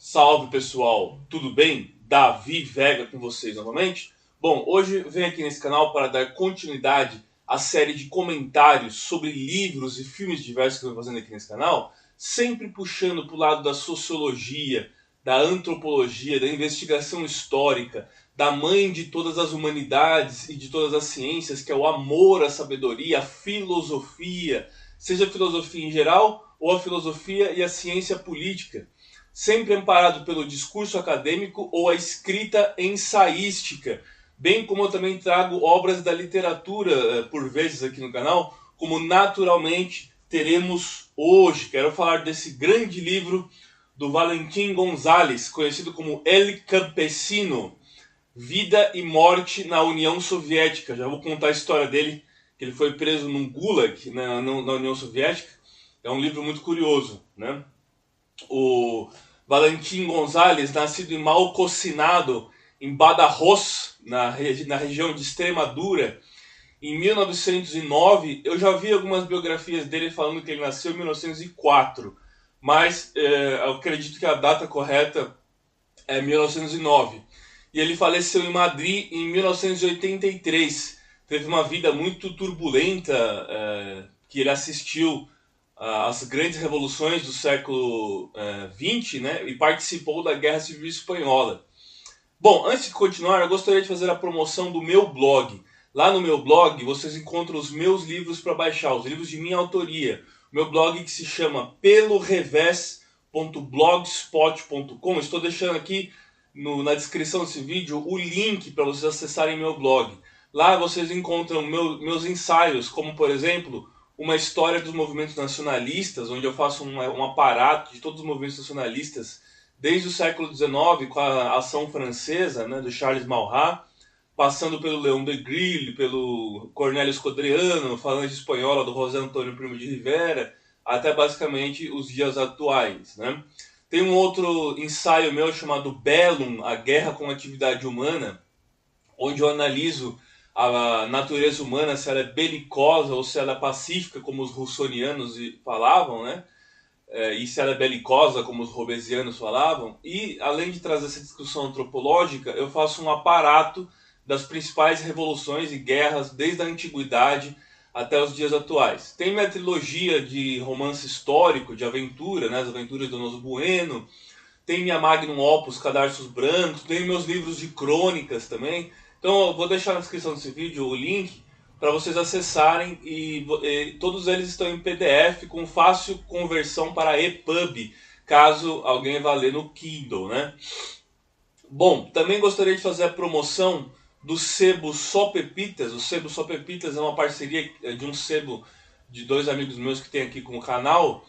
Salve pessoal, tudo bem? Davi Vega com vocês novamente. Bom, hoje venho aqui nesse canal para dar continuidade à série de comentários sobre livros e filmes diversos que eu estou fazendo aqui nesse canal, sempre puxando para o lado da sociologia, da antropologia, da investigação histórica, da mãe de todas as humanidades e de todas as ciências, que é o amor à sabedoria, a filosofia, seja a filosofia em geral ou a filosofia e a ciência política, sempre amparado pelo discurso acadêmico ou a escrita ensaística, bem como eu também trago obras da literatura por vezes aqui no canal, como naturalmente teremos hoje. Quero falar desse grande livro do Valentim González, conhecido como El Campesino, Vida e Morte na União Soviética. Já vou contar a história dele, que ele foi preso num gulag na União Soviética. É um livro muito curioso, né? O Valentim González, nascido em Malcocinado, em Badajoz, na região de Extremadura, em 1909. Eu já vi algumas biografias dele falando que ele nasceu em 1904, mas eu acredito que a data correta é 1909. E ele faleceu em Madrid em 1983. Teve uma vida muito turbulenta, que ele assistiu as grandes revoluções do século XX, né, e participou da Guerra Civil Espanhola. Bom, antes de continuar, eu gostaria de fazer a promoção do meu blog. Lá no meu blog vocês encontram os meus livros para baixar, os livros de minha autoria. O meu blog que se chama pelorevés.blogspot.com. Estou deixando aqui na descrição desse vídeo o link para vocês acessarem meu blog. Lá vocês encontram meus ensaios, como por exemplo uma história dos movimentos nacionalistas, onde eu faço um aparato de todos os movimentos nacionalistas desde o século XIX, com a ação francesa, né, do Charles Maurras, passando pelo Leão de Grille, pelo Cornélio Escodriano, falange espanhola do José Antônio Primo de Rivera, até basicamente os dias atuais, né? Tem um outro ensaio meu chamado Bellum, a Guerra com a Atividade Humana, onde eu analiso a natureza humana, se ela é belicosa ou se ela é pacífica, como os russonianos falavam, né? E se ela é belicosa, como os robesianos falavam. E, além de trazer essa discussão antropológica, eu faço um aparato das principais revoluções e guerras desde a antiguidade até os dias atuais. Tem minha trilogia de romance histórico, de aventura, né? As Aventuras do Donoso Bueno. Tem minha Magnum Opus, Cadarços Brancos. Tem meus livros de crônicas também. Então eu vou deixar na descrição desse vídeo o link para vocês acessarem e todos eles estão em PDF com fácil conversão para EPUB, caso alguém vá ler no Kindle, né? Bom, também gostaria de fazer a promoção do sebo Só Pepitas. O sebo Só Pepitas é uma parceria de um sebo de dois amigos meus que tem aqui com o canal,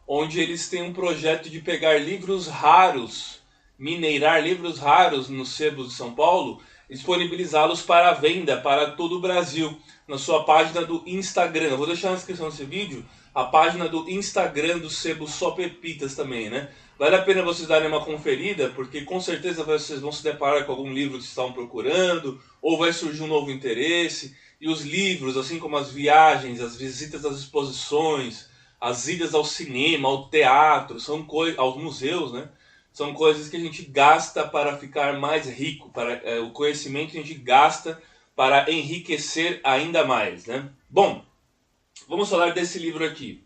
onde eles têm um projeto de pegar livros raros, mineirar livros raros nos sebos de São Paulo, disponibilizá-los para venda para todo o Brasil, na sua página do Instagram. Eu vou deixar na descrição desse vídeo a página do Instagram do sebo Só Pepitas também, né? Vale a pena vocês darem uma conferida, porque com certeza vocês vão se deparar com algum livro que estavam procurando, ou vai surgir um novo interesse. E os livros, assim como as viagens, as visitas às exposições, as idas ao cinema, ao teatro, aos museus, né? São coisas que a gente gasta para ficar mais rico, o conhecimento que a gente gasta para enriquecer ainda mais, né? Bom, vamos falar desse livro aqui,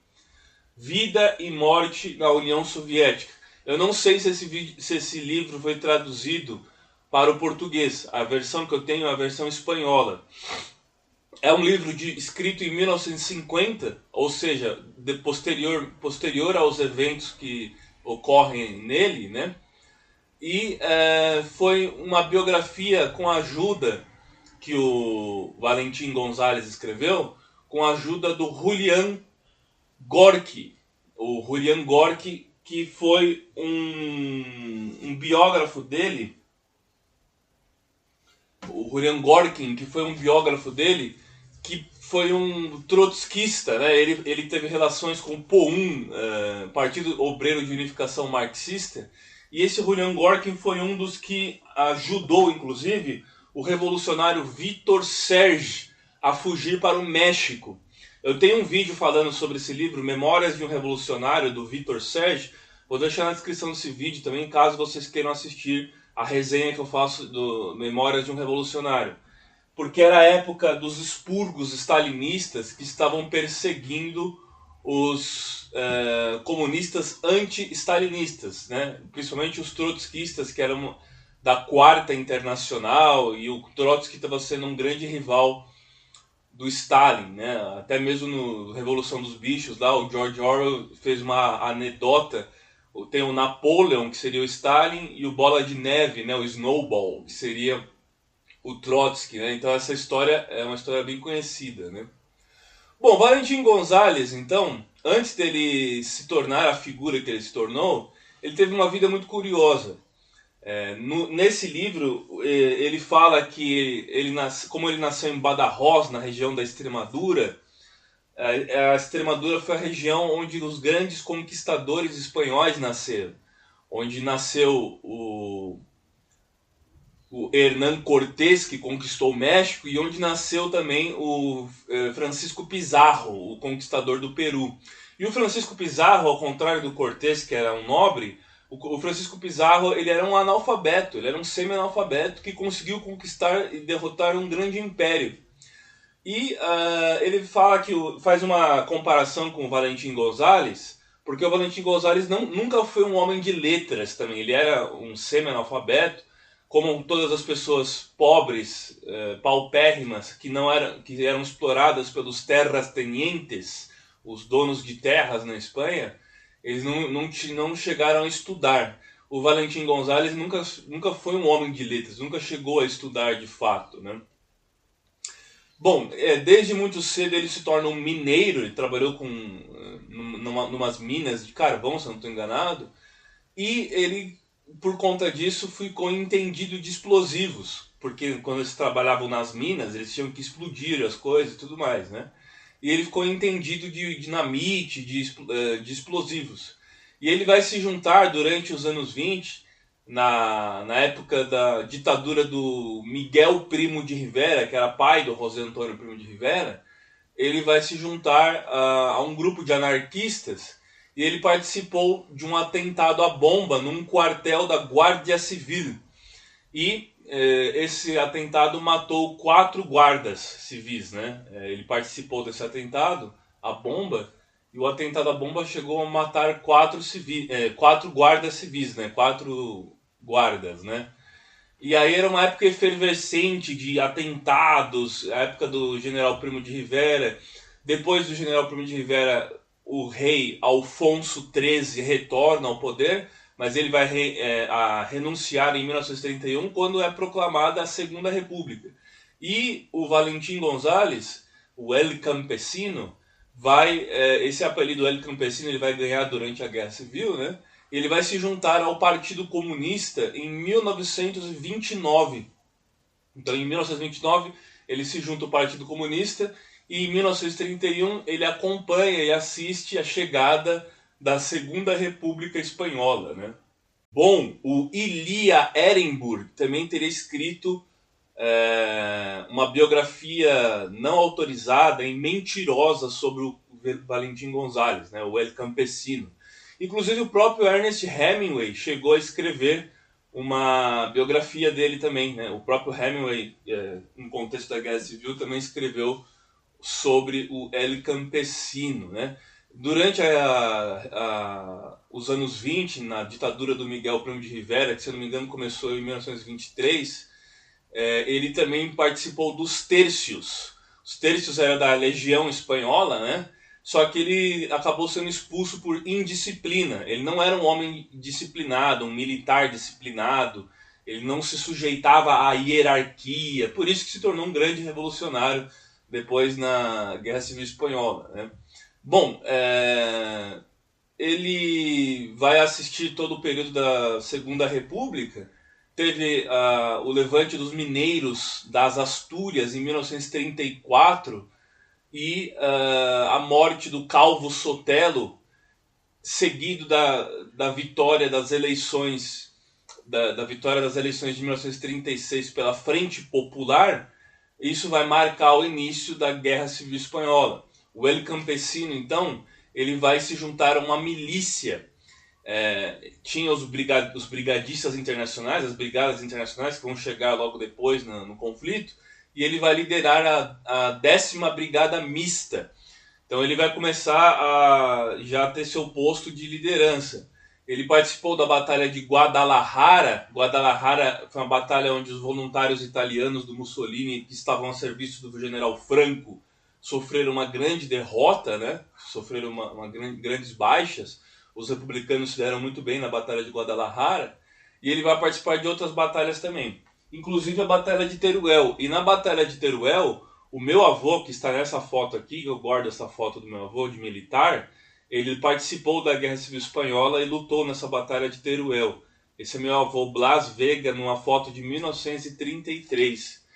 Vida e Morte na União Soviética. Eu não sei se esse livro foi traduzido para o português. A versão que eu tenho é a versão espanhola. É um livro escrito em 1950, ou seja, posterior aos eventos que ocorrem nele, né? E foi uma biografia com a ajuda que o Valentim González escreveu, com a ajuda do Julian Gorky. O Julian Gorky, que foi um biógrafo dele, o Julian Gorkin, que foi um biógrafo dele, que foi um trotskista, né? Ele teve relações com o POUM, Partido Obreiro de Unificação Marxista, e esse Julian Gorkin foi um dos que ajudou, inclusive, o revolucionário Vítor Serge a fugir para o México. Eu tenho um vídeo falando sobre esse livro, Memórias de um Revolucionário, do Vítor Serge, Vou deixar na descrição desse vídeo também, caso vocês queiram assistir a resenha que eu faço do Memórias de um Revolucionário. Porque era a época dos expurgos stalinistas que estavam perseguindo os comunistas anti-stalinistas, né? Principalmente os trotskistas, que eram da Quarta Internacional, e o Trotsky estava sendo um grande rival do Stalin, né? Até mesmo no Revolução dos Bichos, lá o George Orwell fez uma anedota. Tem o Napoleon, que seria o Stalin, e o Bola de Neve, né? O Snowball, que seria o Trotsky, né? Então essa história é uma história bem conhecida, né? Bom, Valentim Gonzalez, então, antes dele se tornar a figura que ele se tornou, ele teve uma vida muito curiosa. Nesse livro, ele fala que como ele nasceu em Badajoz, na região da Extremadura, a Extremadura foi a região onde os grandes conquistadores espanhóis nasceram. Onde nasceu o Hernán Cortés, que conquistou o México, e onde nasceu também o Francisco Pizarro, o conquistador do Peru. E o Francisco Pizarro, ao contrário do Cortés, que era um nobre, o Francisco Pizarro ele era um analfabeto, ele era um semi-analfabeto que conseguiu conquistar e derrotar um grande império. E ele fala que faz uma comparação com o Valentim González, porque o Valentim González nunca foi um homem de letras também, ele era um semi-analfabeto, como todas as pessoas pobres, paupérrimas, que eram exploradas pelos terratenientes, os donos de terras na Espanha, eles não chegaram a estudar. O Valentim González nunca foi um homem de letras, nunca chegou a estudar de fato, né? Bom, desde muito cedo ele se torna um mineiro, ele trabalhou numas minas de carvão, se eu não estou enganado, e ele, por conta disso, ficou entendido de explosivos, porque quando eles trabalhavam nas minas, eles tinham que explodir as coisas e tudo mais, né? E ele ficou entendido de dinamite, de explosivos. E ele vai se juntar durante os anos 20, na época da ditadura do Miguel Primo de Rivera, que era pai do José Antônio Primo de Rivera. Ele vai se juntar a um grupo de anarquistas e ele participou de um atentado à bomba num quartel da Guardia Civil. E esse atentado matou 4 guardas civis, né? Ele participou desse atentado à bomba, e o atentado à bomba chegou a matar 4 guardas civis, né? 4 guardas, né? E aí era uma época efervescente de atentados, a época do General Primo de Rivera. Depois do General Primo de Rivera, o rei Alfonso XIII retorna ao poder, mas ele vai renunciar em 1931, quando é proclamada a Segunda República. E o Valentim González, o El Campesino, esse apelido El Campesino ele vai ganhar durante a Guerra Civil, né? Ele vai se juntar ao Partido Comunista em 1929. Então, em 1929, ele se junta ao Partido Comunista e em 1931 ele acompanha e assiste a chegada da Segunda República Espanhola, né? Bom, o Ilya Ehrenburg também teria escrito uma biografia não autorizada e mentirosa sobre o Valentim González, né? O El Campesino. Inclusive o próprio Ernest Hemingway chegou a escrever uma biografia dele também, né? O próprio Hemingway, no contexto da Guerra Civil, também escreveu sobre o El Campesino, né? Durante os anos 20, na ditadura do Miguel Primo de Rivera, que se eu não me engano começou em 1923, ele também participou dos Tércios. Os Tércios era da Legião Espanhola, né? Só que ele acabou sendo expulso por indisciplina. Ele não era um homem disciplinado, um militar disciplinado. Ele não se sujeitava à hierarquia. Por isso que se tornou um grande revolucionário depois na Guerra Civil Espanhola, né? Bom, ele vai assistir todo o período da Segunda República. Teve o levante dos mineiros das Astúrias em 1934 e a morte do Calvo Sotelo, seguido da vitória das eleições da vitória das eleições de 1936 pela Frente Popular. Isso vai marcar o início da Guerra Civil Espanhola. O El Campesino, então, ele vai se juntar a uma milícia tinha os brigadistas internacionais, as brigadas internacionais que vão chegar logo depois no conflito, e ele vai liderar a 10ª Brigada Mista. Então ele vai começar a já ter seu posto de liderança. Ele participou da Batalha de Guadalajara. Guadalajara foi uma batalha onde os voluntários italianos do Mussolini, que estavam a serviço do general Franco, sofreram uma grande derrota, né? Sofreram grandes baixas. Os republicanos se deram muito bem na Batalha de Guadalajara. E ele vai participar de outras batalhas também, inclusive a Batalha de Teruel. E na Batalha de Teruel, o meu avô, que está nessa foto aqui, eu guardo essa foto do meu avô de militar, ele participou da Guerra Civil Espanhola e lutou nessa Batalha de Teruel. Esse é meu avô Blas Vega, numa foto de 1933.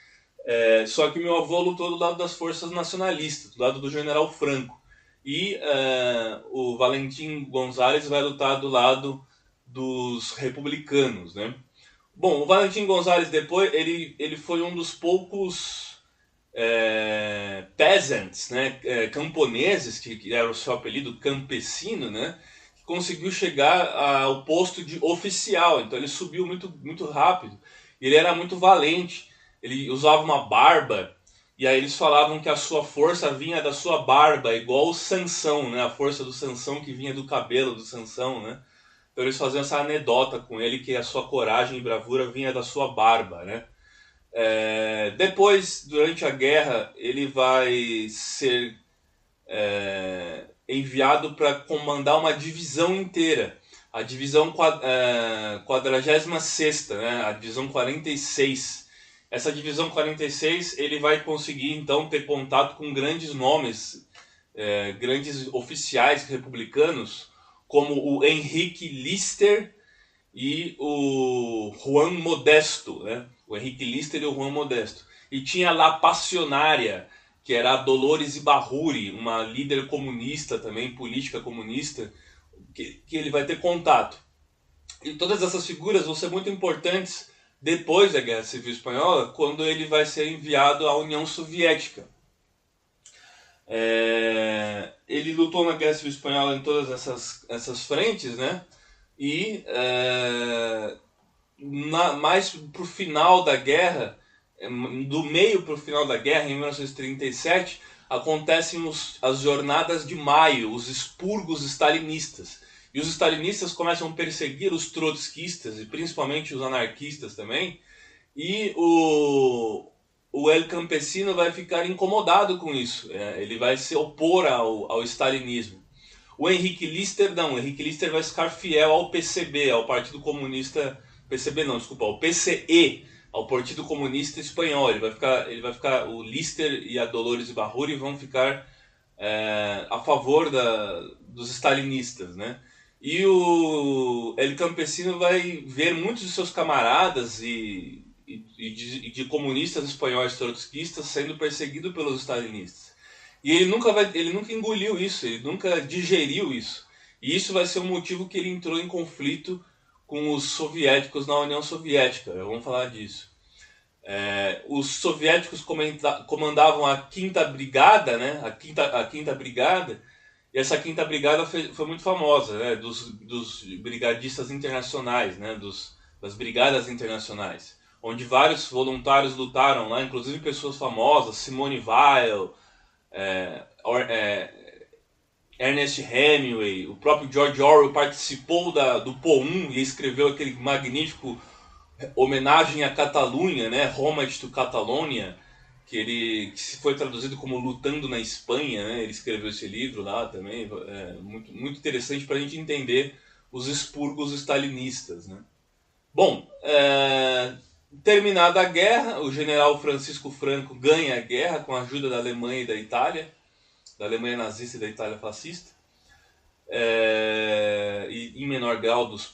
Só que meu avô lutou do lado das forças nacionalistas, do lado do general Franco. E o Valentim González vai lutar do lado dos republicanos, né? Bom, o Valentim González depois, ele foi um dos poucos peasants, né, camponeses, que era o seu apelido, campesino, né, que conseguiu chegar ao posto de oficial. Então ele subiu muito, muito rápido. Ele era muito valente, ele usava uma barba, e aí eles falavam que a sua força vinha da sua barba, igual o Sansão, né, a força do Sansão que vinha do cabelo do Sansão, né. Então eles faziam essa anedota com ele, que a sua coragem e bravura vinha da sua barba, né. Depois, durante a guerra, ele vai ser enviado para comandar uma divisão inteira. A divisão 46ª, né? A divisão 46. Essa divisão 46, ele vai conseguir então ter contato com grandes nomes, grandes oficiais republicanos, como o Henrique Lister e o Juan Modesto, né? O Henrique Lister e o Juan Modesto. E tinha lá a Passionária, que era a Dolores Ibarruri, uma líder comunista também, política comunista, que ele vai ter contato. E todas essas figuras vão ser muito importantes depois da Guerra Civil Espanhola, quando ele vai ser enviado à União Soviética. Ele lutou na Guerra Civil Espanhola em todas essas frentes, né? E mais pro final da guerra, do meio para o final da guerra, em 1937, acontecem as Jornadas de Maio, os expurgos stalinistas. E os stalinistas começam a perseguir os trotskistas, e principalmente os anarquistas também, e o El Campesino vai ficar incomodado com isso, ele vai se opor ao stalinismo. O Henrique Lister não, o Henrique Lister vai ficar fiel ao PCB, ao Partido Comunista, PCB não, desculpa, ao PCE, ao Partido Comunista Espanhol. Ele vai ficar, o Lister e a Dolores Ibarruri vão ficar a favor dos stalinistas, né? E o El Campesino vai ver muitos de seus camaradas e de comunistas espanhóis trotskistas sendo perseguidos pelos stalinistas. E ele nunca engoliu isso, ele nunca digeriu isso. E isso vai ser o motivo que ele entrou em conflito com os soviéticos na União Soviética. Vamos falar disso. Os soviéticos comandavam a 5ª Brigada, né? A quinta Brigada, e essa 5ª Brigada foi muito famosa, né? Dos brigadistas internacionais, né? Das brigadas internacionais, onde vários voluntários lutaram lá, inclusive pessoas famosas, Simone Weil, Ernest Hemingway, o próprio George Orwell participou do POUM e escreveu aquele magnífico homenagem à Catalunha, né, Homage to Catalonia, que foi traduzido como Lutando na Espanha, né, ele escreveu esse livro lá também, muito, muito interessante para a gente entender os expurgos stalinistas, né. Bom, terminada a guerra, o general Francisco Franco ganha a guerra com a ajuda da Alemanha e da Itália, da Alemanha nazista e da Itália fascista, e em menor grau dos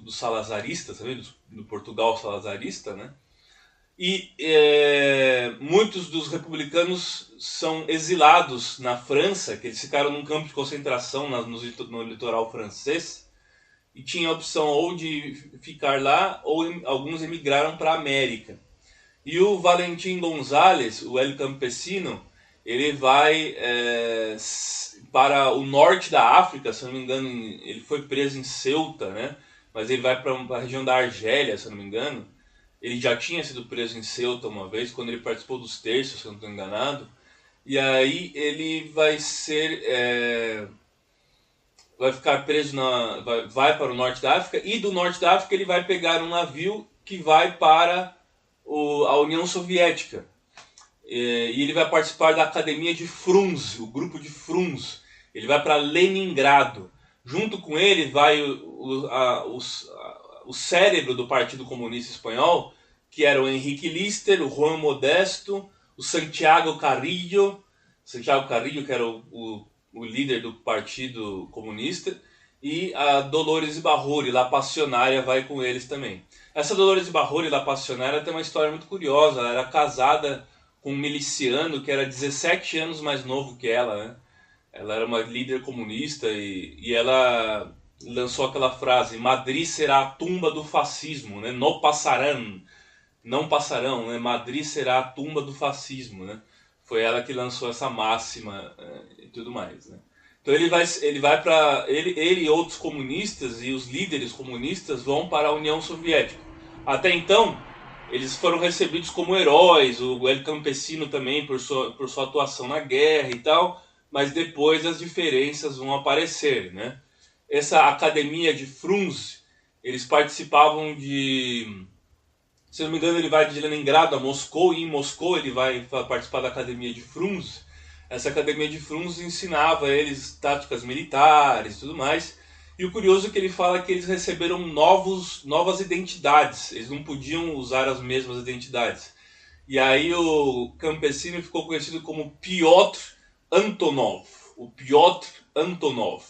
salazaristas, também, do Portugal salazarista, né? E muitos dos republicanos são exilados na França, que eles ficaram num campo de concentração no litoral francês, e tinha a opção ou de ficar lá, ou alguns emigraram para a América. E o Valentim González, o El Campesino, ele vai para o norte da África, se eu não me engano, ele foi preso em Ceuta, né? Mas ele vai para a região da Argélia, se eu não me engano. Ele já tinha sido preso em Ceuta uma vez, quando ele participou dos terços, se eu não estou enganado. E aí ele vai ser... vai ficar preso vai para o norte da África, e do norte da África ele vai pegar um navio que vai para a União Soviética. E ele vai participar da Academia de Frunze, o grupo de Frunze. Ele vai para Leningrado. Junto com ele vai o cérebro do Partido Comunista Espanhol, que era o Henrique Lister, o Juan Modesto, o Santiago Carrillo, que era o líder do Partido Comunista, e a Dolores Ibarruri, La Passionaria, vai com eles também. Essa Dolores Ibarruri, La Passionaria, tem uma história muito curiosa. Ela era casada com um miliciano que era 17 anos mais novo que ela, né? Ela era uma líder comunista e ela lançou aquela frase: Madrid será a tumba do fascismo, né? No passarão, não passarão, né? Madrid será a tumba do fascismo, né? Foi ela que lançou essa máxima e tudo mais, né? Então ele vai para ele e outros comunistas e os líderes comunistas vão para a União Soviética. Até então eles foram recebidos como heróis, o El Campesino também por sua atuação na guerra e tal, mas depois as diferenças vão aparecer, né? Essa academia de Frunze, eles participavam de... Se não me engano, ele vai de Leningrado a Moscou, e em Moscou ele vai participar da academia de Frunze. Essa academia de Frunze ensinava eles táticas militares e tudo mais. E o curioso é que ele fala que eles receberam novas identidades. Eles não podiam usar as mesmas identidades. E aí o campesino ficou conhecido como Piotr Antonov. O Piotr Antonov.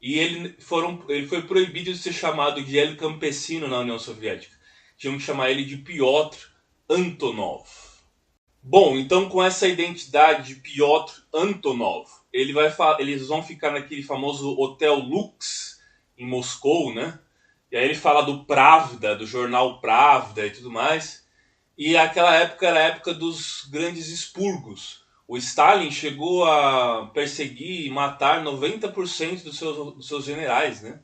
E ele foi proibido de ser chamado de El Campesino na União Soviética. Tinham que chamar ele de Piotr Antonov. Bom, então com essa identidade de Piotr Antonov, eles vão ficar naquele famoso Hotel Lux, em Moscou, né? E aí ele fala do Pravda, do jornal Pravda e tudo mais. E aquela época era a época dos grandes expurgos. O Stalin chegou a perseguir e matar 90% dos seus generais, né?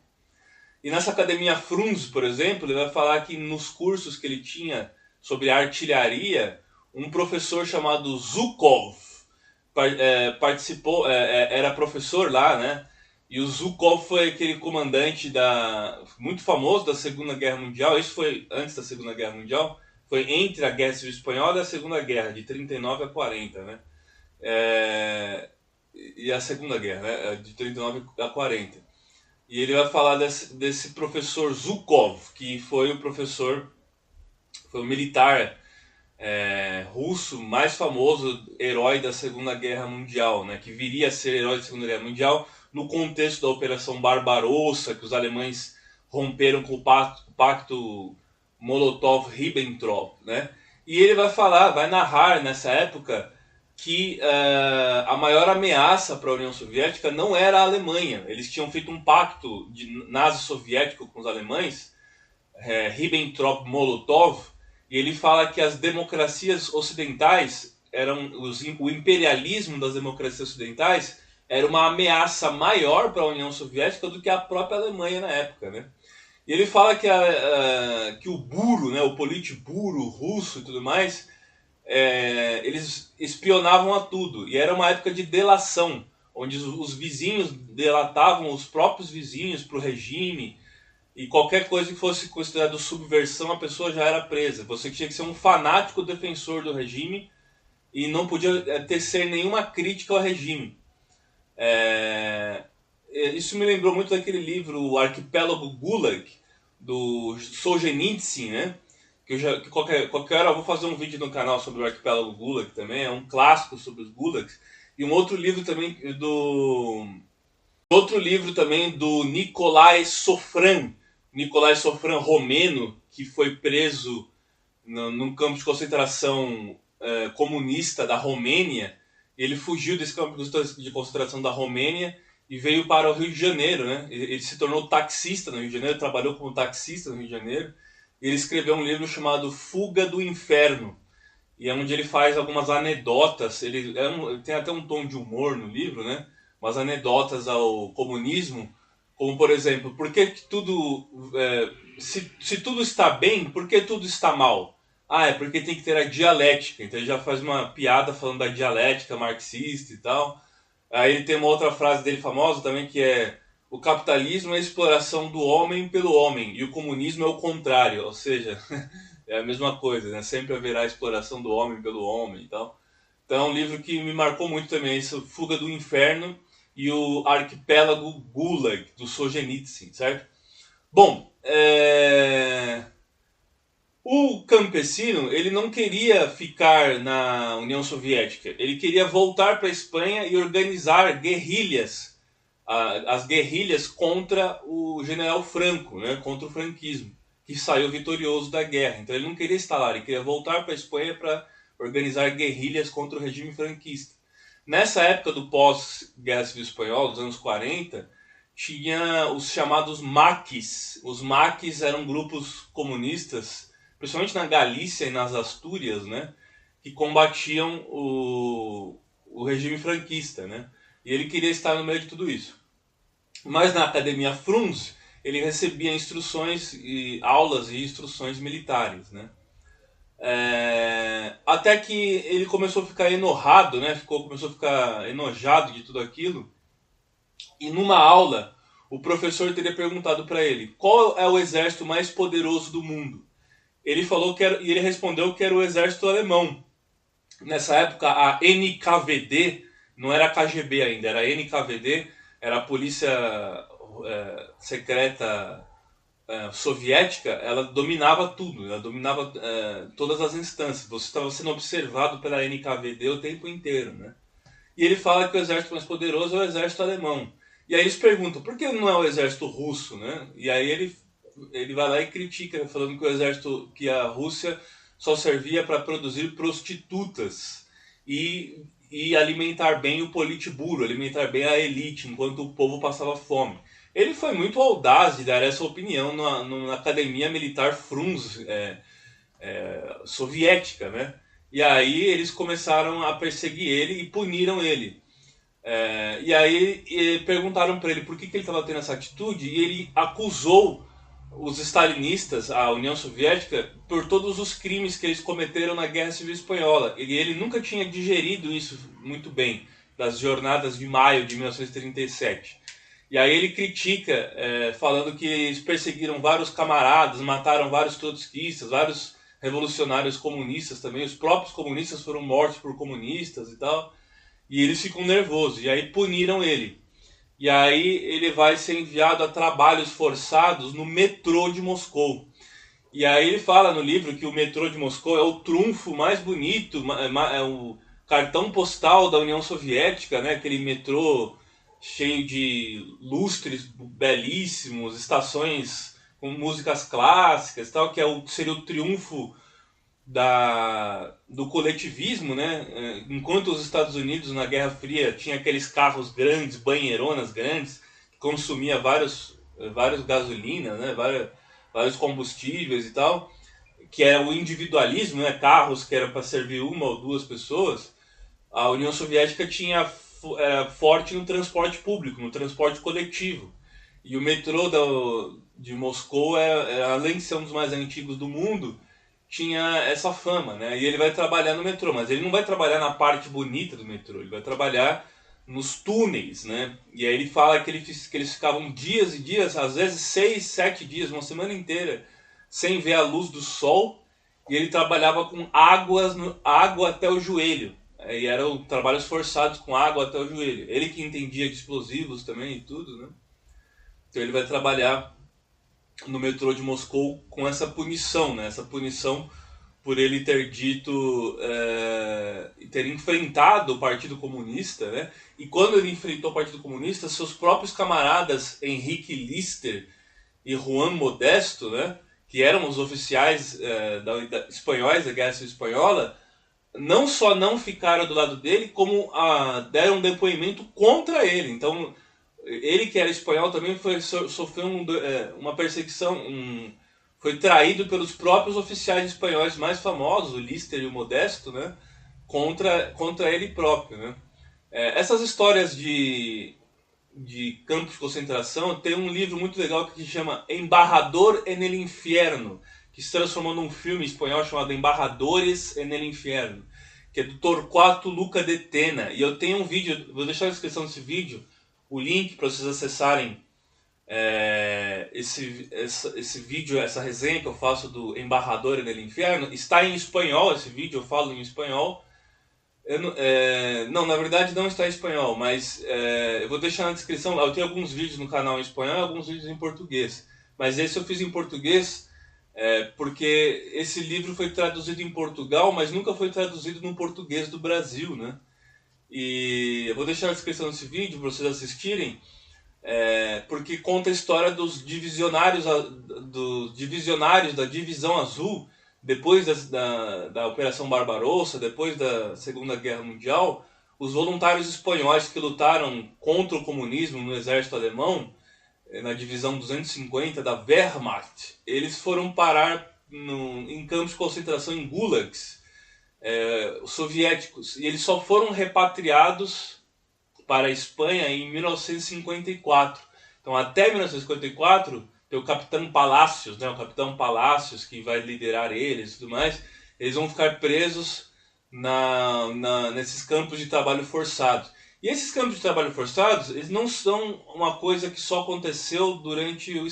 E nessa academia Frunze, por exemplo, ele vai falar que nos cursos que ele tinha sobre artilharia, um professor chamado Zhukov participou, era professor lá, né? E o Zhukov foi aquele comandante muito famoso da Segunda Guerra Mundial. Isso foi antes da Segunda Guerra Mundial. Foi entre a Guerra Civil Espanhola e a Segunda Guerra, de 39 a 40, né? E a Segunda Guerra, né? De 39 a 40. E ele vai falar desse professor Zhukov, que foi o militar russo mais famoso, herói da Segunda Guerra Mundial, né? Que viria a ser herói da Segunda Guerra Mundial no contexto da Operação Barbarossa, que os alemães romperam com o pacto Molotov-Ribbentrop, né? E ele vai narrar nessa época que a maior ameaça para a União Soviética não era a Alemanha. Eles tinham feito um pacto nazi-soviético com os alemães, Ribbentrop-Molotov, e ele fala que as democracias ocidentais o imperialismo das democracias ocidentais era uma ameaça maior para a União Soviética do que a própria Alemanha na época, né? E ele fala que o Buro, né, o Politburo russo e tudo mais, eles espionavam a tudo. E era uma época de delação, onde os vizinhos delatavam os próprios vizinhos para o regime. E qualquer coisa que fosse considerado subversão, a pessoa já era presa. Você tinha que ser um fanático defensor do regime e não podia tecer nenhuma crítica ao regime. Isso me lembrou muito daquele livro, O Arquipélago Gulag, do Solzhenitsyn, né? Que qualquer hora eu vou fazer um vídeo no canal sobre o Arquipélago Gulag também, é um clássico sobre os gulags. E um outro livro também do Nicolai Sofran, romeno, que foi preso num campo de concentração comunista da Romênia. Ele fugiu desse campo de concentração da Romênia e veio para o Rio de Janeiro, né? Ele se tornou taxista no Rio de Janeiro, trabalhou como taxista no Rio de Janeiro. E ele escreveu um livro chamado Fuga do Inferno, e é onde ele faz algumas anedotas. Ele tem até um tom de humor no livro, né? umas anedotas ao comunismo, como por exemplo, por que tudo, se tudo está bem, por que tudo está mal? Ah, é porque tem que ter a dialética. Então ele já faz uma piada falando da dialética marxista e tal. Aí ele tem uma outra frase dele famosa também que é: o capitalismo é a exploração do homem pelo homem e o comunismo é o contrário, ou seja, é a mesma coisa, né? Sempre haverá a exploração do homem pelo homem e tal. Então é um livro que me marcou muito também, isso, Fuga do Inferno e o Arquipélago Gulag, do Solzhenitsyn, certo? Bom, o campesino, ele não queria ficar na União Soviética, ele queria voltar para a Espanha e organizar guerrilhas, as guerrilhas contra o general Franco, né, contra o franquismo, que saiu vitorioso da guerra. Então ele não queria estar lá, ele queria voltar para a Espanha para organizar guerrilhas contra o regime franquista. Nessa época do pós-Guerra Civil Espanhola, dos anos 40, tinha os chamados maquis. Os maquis eram grupos comunistas, principalmente na Galícia e nas Astúrias, né, que combatiam o regime franquista, né? E ele queria estar no meio de tudo isso. Mas na Academia Frunze, ele recebia instruções e aulas e instruções militares, né? Até que ele começou a ficar enorrado, né? Começou a ficar enojado de tudo aquilo. E numa aula, o professor teria perguntado para ele: qual é o exército mais poderoso do mundo? Ele falou que era, e ele respondeu que era o exército alemão. Nessa época, a NKVD, não era a KGB ainda, era a NKVD, era a polícia secreta soviética. Ela dominava tudo, ela dominava todas as instâncias. Você estava sendo observado pela NKVD o tempo inteiro, né? E ele fala que o exército mais poderoso é o exército alemão. E aí eles perguntam, por que não é o exército russo, né? E aí ele vai lá e critica, falando que o exército, que a Rússia só servia para produzir prostitutas e alimentar bem o politburo, alimentar bem a elite, enquanto o povo passava fome. Ele foi muito audaz de dar essa opinião na Academia Militar Frunze soviética, né? E aí eles começaram a perseguir ele e puniram ele. E aí perguntaram para ele por que ele estava tendo essa atitude, e ele acusou os stalinistas, a União Soviética, por todos os crimes que eles cometeram na Guerra Civil Espanhola. E ele nunca tinha digerido isso muito bem, das jornadas de maio de 1937. E aí ele critica, falando que eles perseguiram vários camaradas, mataram vários trotskistas, vários revolucionários comunistas também. Os próprios comunistas foram mortos por comunistas e tal. E eles ficam nervosos. E aí puniram ele. E aí ele vai ser enviado a trabalhos forçados no metrô de Moscou. E aí ele fala no livro que o metrô de Moscou é o trunfo mais bonito, é o cartão postal da União Soviética, né? Aquele metrô cheio de lustres belíssimos, estações com músicas clássicas, tal, que seria o triunfo do coletivismo, né? Enquanto os Estados Unidos na Guerra Fria tinha aqueles carros grandes, banheironas grandes, que consumia vários gasolinas, né? Vários combustíveis e tal, que era o individualismo, né? Carros que era para servir uma ou duas pessoas. A União Soviética tinha forte no transporte público, no transporte coletivo. E o metrô de Moscou, além de ser um dos mais antigos do mundo, tinha essa fama, né? E ele vai trabalhar no metrô, mas ele não vai trabalhar na parte bonita do metrô, ele vai trabalhar nos túneis, né? E aí ele fala que eles ficavam dias e dias, às vezes 6, 7 dias, uma semana inteira, sem ver a luz do sol, e ele trabalhava com água até o joelho. E eram trabalhos forçados com água até o joelho. Ele que entendia de explosivos também e tudo, né? Então ele vai trabalhar no metrô de Moscou com essa punição, né? Essa punição por ele ter dito, ter enfrentado o Partido Comunista, né? E quando ele enfrentou o Partido Comunista, seus próprios camaradas Henrique Lister e Juan Modesto, né? Que eram os oficiais espanhóis da Guerra Civil Espanhola, não só não ficaram do lado dele, como deram um depoimento contra ele. Então, ele que era espanhol também sofreu uma perseguição, foi traído pelos próprios oficiais espanhóis mais famosos, o Lister e o Modesto, né, contra ele próprio, né. Essas histórias de campos de concentração, tem um livro muito legal que se chama Embarrador en el Infierno, que se transformou num filme espanhol chamado Embarradores en el Infierno, que é do Torquato Luca de Tena. E eu tenho um vídeo, vou deixar na descrição desse vídeo o link para vocês acessarem esse vídeo, essa resenha que eu faço do Embarrador en el Infierno. Está em espanhol esse vídeo, eu falo em espanhol. Não, na verdade não está em espanhol, mas eu vou deixar na descrição. Eu tenho alguns vídeos no canal em espanhol e alguns vídeos em português. Mas esse eu fiz em português porque esse livro foi traduzido em Portugal, mas nunca foi traduzido no português do Brasil, né? E eu vou deixar na descrição desse vídeo para vocês assistirem, porque conta a história dos divisionários da Divisão Azul, depois da Operação Barbarossa, depois da Segunda Guerra Mundial. Os voluntários espanhóis que lutaram contra o comunismo no exército alemão, na divisão 250 da Wehrmacht, eles foram parar em campos de concentração, em gulags soviéticos, e eles só foram repatriados para a Espanha em 1954. Então, até 1954, tem o Capitão Palacios, né? O Capitão Palacios que vai liderar eles e tudo mais. Eles vão ficar presos nesses campos de trabalho forçados. E esses campos de trabalho forçados, eles não são uma coisa que só aconteceu durante o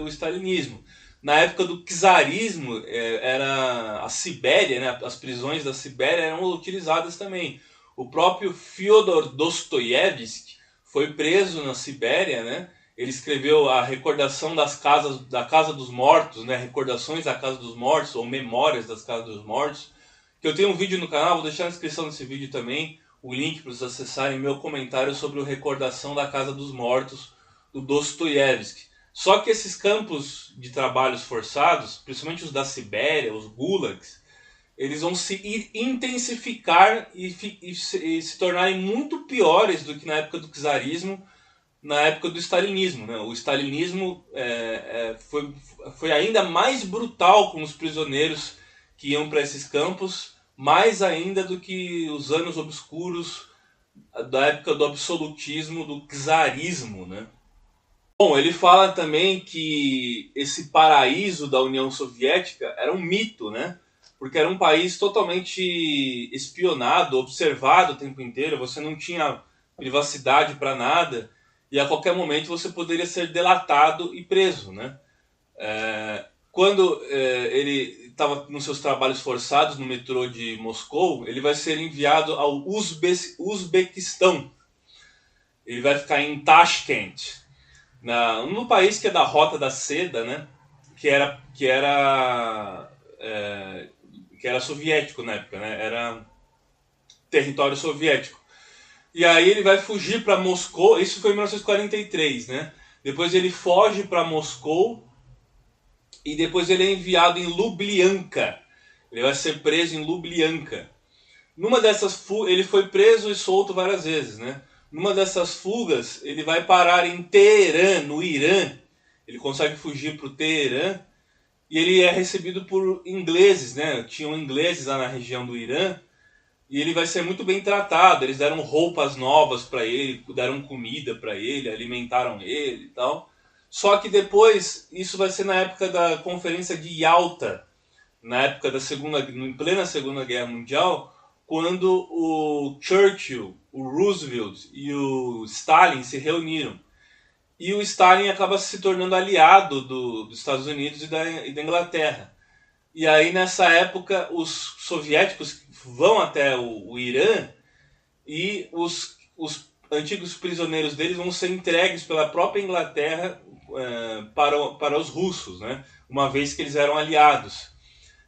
stalinismo. Na época do czarismo, era a Sibéria, né? As prisões da Sibéria eram utilizadas também. O próprio Fyodor Dostoiévski foi preso na Sibéria, né? Ele escreveu a recordação da Casa dos Mortos, né? Recordações da Casa dos Mortos, ou Memórias das Casas dos Mortos, que eu tenho um vídeo no canal, vou deixar na descrição desse vídeo também o link para vocês acessarem meu comentário sobre a Recordação da Casa dos Mortos, do Dostoiévski. Só que esses campos de trabalhos forçados, principalmente os da Sibéria, os gulags, eles vão se intensificar e se tornarem muito piores do que na época do czarismo, na época do stalinismo, né? O stalinismo foi ainda mais brutal com os prisioneiros que iam para esses campos, mais ainda do que os anos obscuros da época do absolutismo, do czarismo, né? Bom, ele fala também que esse paraíso da União Soviética era um mito, né? Porque era um país totalmente espionado, observado o tempo inteiro, você não tinha privacidade para nada, e a qualquer momento você poderia ser delatado e preso, né? Quando ele estava nos seus trabalhos forçados no metrô de Moscou, ele vai ser enviado ao Uzbequistão. Ele vai ficar em Tashkent, no país que é da Rota da Seda, né? Que era soviético na época, né? Era território soviético. E aí ele vai fugir para Moscou, isso foi em 1943, né? Depois ele foge para Moscou e depois ele é enviado em Lubyanka. Ele vai ser preso em Lubyanka. Numa dessas fugas, ele foi preso e solto várias vezes, né? Numa dessas fugas, ele vai parar em Teherã, no Irã. Ele consegue fugir para o Teherã e ele é recebido por ingleses, né? Tinham ingleses lá na região do Irã e ele vai ser muito bem tratado. Eles deram roupas novas para ele, deram comida para ele, alimentaram ele e tal. Só que depois, isso vai ser na época da Conferência de Yalta, na época em plena Segunda Guerra Mundial, quando o Churchill, o Roosevelt e o Stalin se reuniram. E o Stalin acaba se tornando aliado dos Estados Unidos e da Inglaterra. E aí, nessa época, os soviéticos vão até o Irã e os antigos prisioneiros deles vão ser entregues pela própria Inglaterra para os russos, né? Uma vez que eles eram aliados.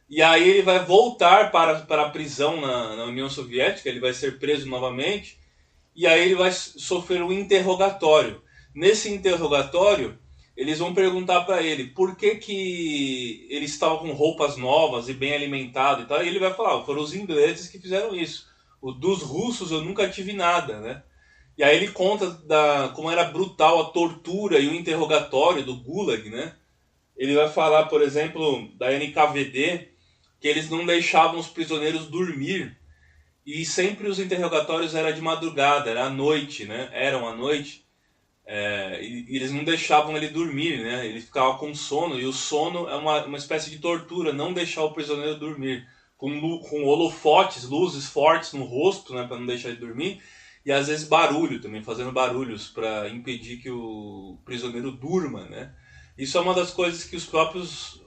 E aí ele vai voltar para a prisão na União Soviética, ele vai ser preso novamente, e aí ele vai sofrer um interrogatório. Nesse interrogatório, eles vão perguntar para ele por que ele estava com roupas novas e bem alimentado e tal, e ele vai falar, foram os ingleses que fizeram isso. Dos russos eu nunca tive nada, né? E aí ele conta como era brutal a tortura e o interrogatório do Gulag, né? Ele vai falar, por exemplo, da NKVD, que eles não deixavam os prisioneiros dormir. e sempre os interrogatórios eram de madrugada, era à noite, né? Eram à noite. E eles não deixavam ele dormir, né? Ele ficava com sono, e o sono é uma espécie de tortura, não deixar o prisioneiro dormir. Com holofotes, luzes fortes no rosto, né, para não deixar ele dormir, e às vezes barulho também, fazendo barulhos para impedir que o prisioneiro durma, né? Isso é uma das coisas que os próprios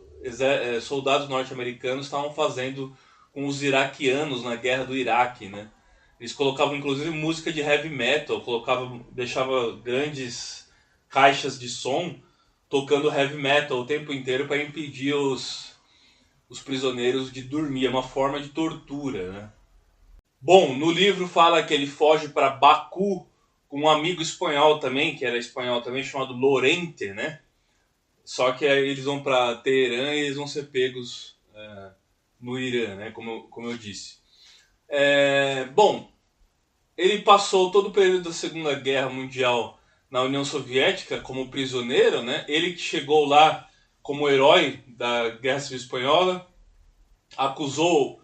soldados norte-americanos estavam fazendo com os iraquianos na guerra do Iraque, né? Eles colocavam inclusive música de heavy metal, deixava grandes caixas de som tocando heavy metal o tempo inteiro para impedir os prisioneiros de dormir. É uma forma de tortura, né? Bom, no livro fala que ele foge para Baku com um amigo espanhol também, que era espanhol também, chamado Lorente, né? Só que aí eles vão para Teherã e eles vão ser pegos no Irã, né? Como eu disse. Bom, ele passou todo o período da Segunda Guerra Mundial na União Soviética como prisioneiro, né? Ele que chegou lá como herói da Guerra Civil Espanhola, acusou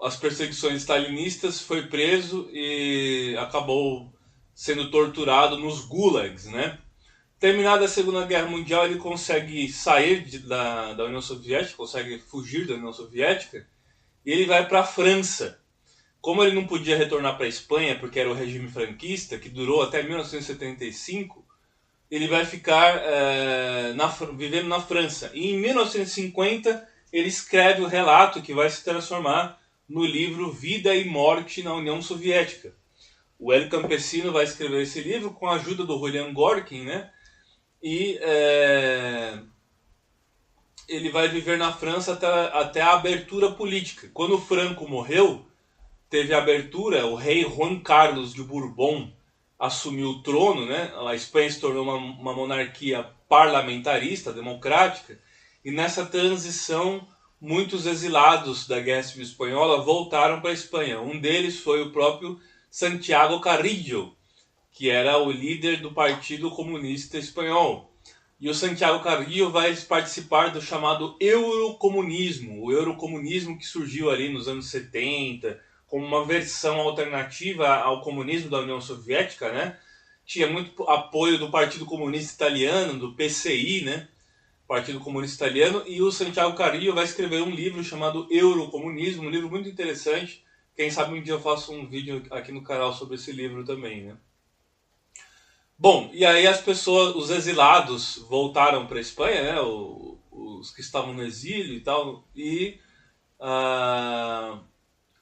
as perseguições stalinistas, foi preso e acabou sendo torturado nos gulags, né? Terminada a Segunda Guerra Mundial, ele consegue sair da União Soviética, consegue fugir da União Soviética, e ele vai para a França. Como ele não podia retornar para a Espanha, porque era o regime franquista, que durou até 1975, ele vai ficar vivendo na França. E em 1950, ele escreve o relato que vai se transformar no livro Vida e Morte na União Soviética. O El Campesino vai escrever esse livro com a ajuda do Julian Gorkin, né? E ele vai viver na França até a abertura política. Quando o Franco morreu, teve a abertura, o rei Juan Carlos de Bourbon assumiu o trono, né? A Espanha se tornou uma monarquia parlamentarista, democrática, e nessa transição muitos exilados da Guerra Civil Espanhola voltaram para a Espanha. Um deles foi o próprio Santiago Carrillo, que era o líder do Partido Comunista Espanhol. E o Santiago Carrillo vai participar do chamado eurocomunismo, o eurocomunismo que surgiu ali nos anos 70, como uma versão alternativa ao comunismo da União Soviética, né? Tinha muito apoio do Partido Comunista Italiano, do PCI, né? Partido Comunista Italiano, e o Santiago Carrillo vai escrever um livro chamado Eurocomunismo, um livro muito interessante. Quem sabe um dia eu faço um vídeo aqui no canal sobre esse livro também, né? Bom, e aí as pessoas, os exilados voltaram para a Espanha, né? Os que estavam no exílio e tal, e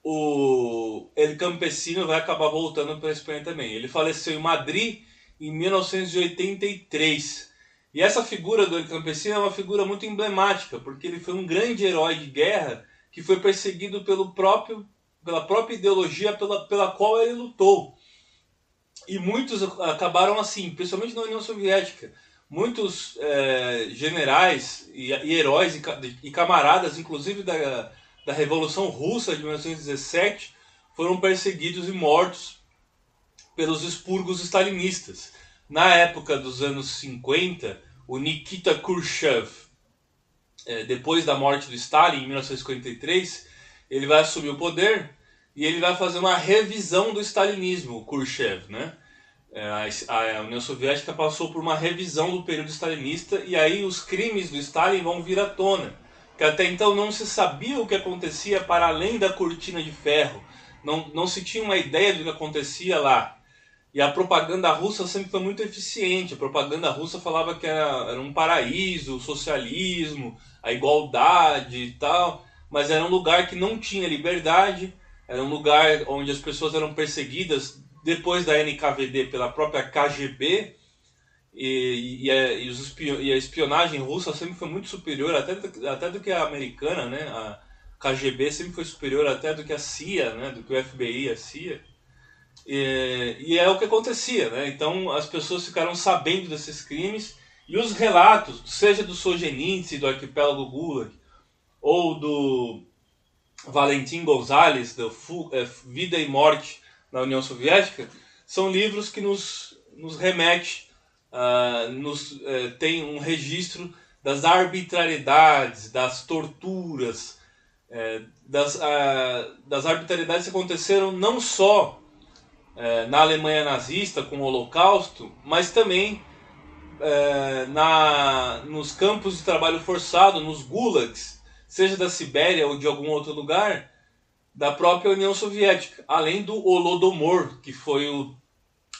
o El Campesino vai acabar voltando para a Espanha também. Ele faleceu em Madrid em 1983. E essa figura do El Campesino é uma figura muito emblemática, porque ele foi um grande herói de guerra que foi perseguido pela própria ideologia pela qual ele lutou. E muitos acabaram assim, principalmente na União Soviética. Muitos generais e heróis e camaradas, inclusive da Revolução Russa de 1917, foram perseguidos e mortos pelos expurgos stalinistas. Na época dos anos 50, o Nikita Khrushchev, depois da morte do Stalin, em 1953, ele vai assumir o poder e ele vai fazer uma revisão do stalinismo, o Khrushchev, né? A União Soviética passou por uma revisão do período stalinista e aí os crimes do Stalin vão vir à tona. Que até então não se sabia o que acontecia para além da cortina de ferro. Não se tinha uma ideia do que acontecia lá. E a propaganda russa sempre foi muito eficiente. A propaganda russa falava que era um paraíso, o socialismo, a igualdade e tal. Mas era um lugar que não tinha liberdade. Era um lugar onde as pessoas eram perseguidas depois da NKVD pela própria KGB. E a espionagem russa sempre foi muito superior até do que a americana, né? A KGB sempre foi superior até do que a CIA, né? Do que o FBI, a CIA. E é o que acontecia, né? Então as pessoas ficaram sabendo desses crimes e os relatos, seja do Solzhenitsyn, do Arquipélago Gulag, ou do Valentim Gonzalez, do Vida e Morte na União Soviética, são livros que nos remete, tem um registro das arbitrariedades, das torturas, das arbitrariedades que aconteceram não só na Alemanha nazista com o Holocausto, mas também nos campos de trabalho forçado, nos gulags, seja da Sibéria ou de algum outro lugar, da própria União Soviética, além do Holodomor, que foi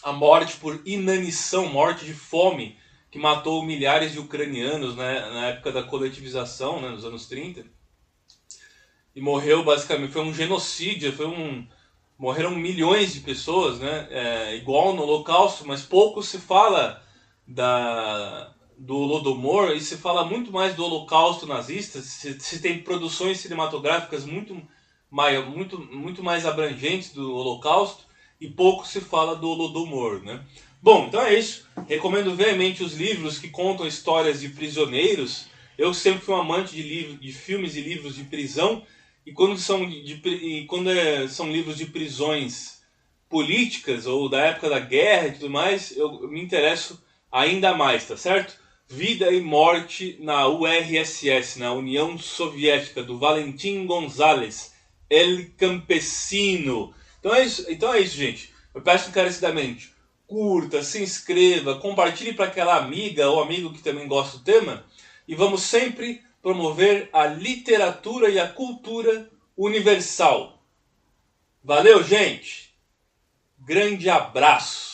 a morte por inanição, morte de fome, que matou milhares de ucranianos, né, na época da coletivização, né, nos anos 30. E morreu basicamente, foi um genocídio, morreram milhões de pessoas, né, igual no Holocausto, mas pouco se fala do Holodomor e se fala muito mais do Holocausto nazista. Se tem produções cinematográficas muito mais abrangentes do Holocausto e pouco se fala do Holodomor, né? Bom, então é isso. Recomendo veemente os livros que contam histórias de prisioneiros. Eu sempre fui um amante de filmes e livros de prisão, e quando são são livros de prisões políticas ou da época da guerra e tudo mais, eu me interesso ainda mais, tá certo? Vida e Morte na URSS, na União Soviética, do Valentim Gonzalez, El Campesino. Então é isso, gente. Eu peço encarecidamente, curta, se inscreva, compartilhe para aquela amiga ou amigo que também gosta do tema, e vamos sempre promover a literatura e a cultura universal. Valeu, gente! Grande abraço!